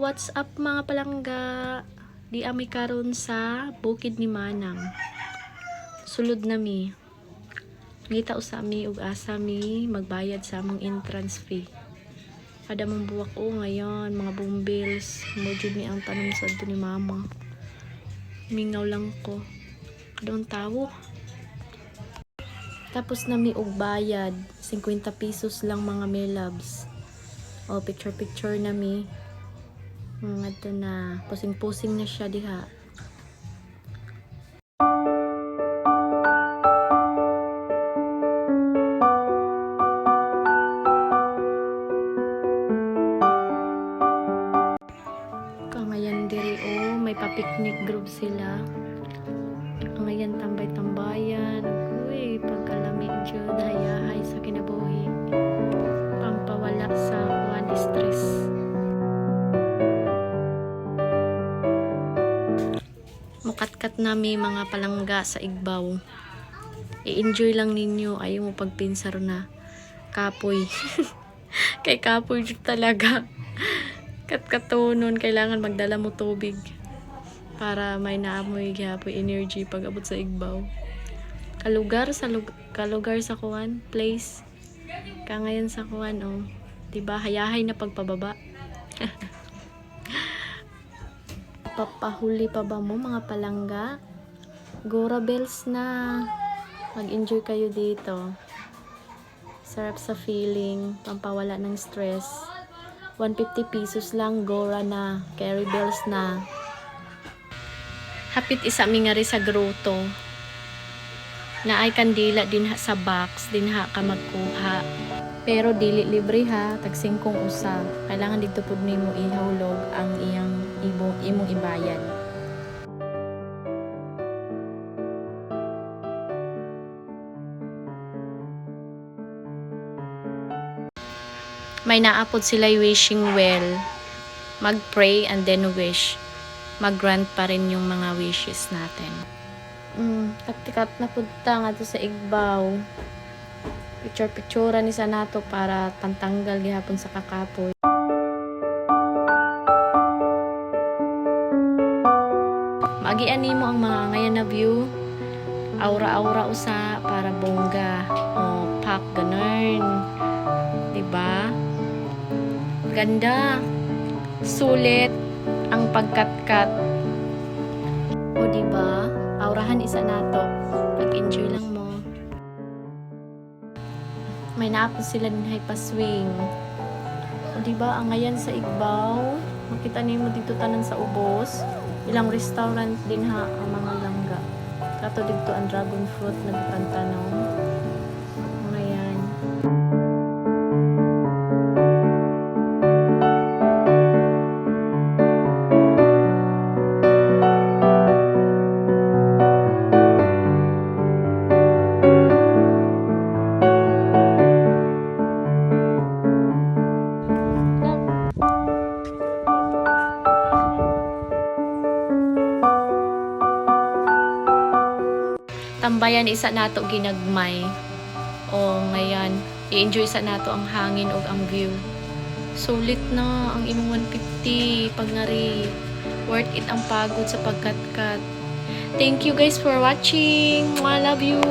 what's up mga palangga? Di ami karon sa bukid ni Manang. Sulod na mi. Ngita usami ug asa mi magbayad sa among entrance fee. Kada mong buwak o ngayon, mga bumbills. Mujud ni ang tanom sa adto ni mama. Mingaw lang ko. Kadong tawo. Tapos na mi og bayad. 50 pesos lang mga melabs. O, picture na mi. Ito na. Pusing-pusing na siya diha. Kangayan diri o. May pa-picnic group sila. Kangayan tambay-tambayan. Uy, pagkalamig dyan. Hayahay sa kinabuhi. Pampawala sa one stress. Mukatkat nami mga palangga sa Igbaw. I-enjoy lang ninyo. Ayaw mo pagpinsar na. Kapoy. Kay kapoy dyan talaga. Katkatunon. Kailangan magdala mo tubig. Para may naamoy gapoy energy pag abot sa Igbaw. Kalugar sa kuwan. Place. Kangayan sa kuwan. Oh. Diba? Hayahay na pagpababa. Papahuli pa ba mo mga palangga? Gora bells na. Mag-enjoy kayo dito. Sarap sa feeling. Pampawala ng stress. 150 pesos lang. Gora na. Carry bells na. Hapit isa mi nga rin sa grotto. Na ay kandila din ha sa box. Din ha ka magkuha. Pero dili libre ha. Tagsingkong usa. Kailangan dito po nimo ihawlog ang iyang imong ibayad. May naapod sila wishing well. Mag-pray and then wish. Mag-grant pa rin yung mga wishes natin. Taktikat na punta nga to sa Igbaw. Picture-picture ni sa nato para pantanggal gihapon sa kakapoy. Magian nimo ang mga ngayon na view. Aura-aura usa para bongga. O, pack ganun. Diba? Ganda. Sulit ang pagkat-kat. O, diba? Aurahan isa nato. Pag-enjoy lang mo. May naapos sila din pa-swing. O, diba? Ang ngayon sa Igbaw. Makita nimo dito tanan sa ubos. Ilang restaurant din ha ang mga langga. Kato dito ang dragon fruit nagpantanaw. Ngayon. Tambayan isa nato ginagmay. O ngayon, i-enjoy sa nato ang hangin o ang view. Sulit na ang imong 150 pag nari. Worth it ang pagod sa pagkatkat. Thank you guys for watching. I love you.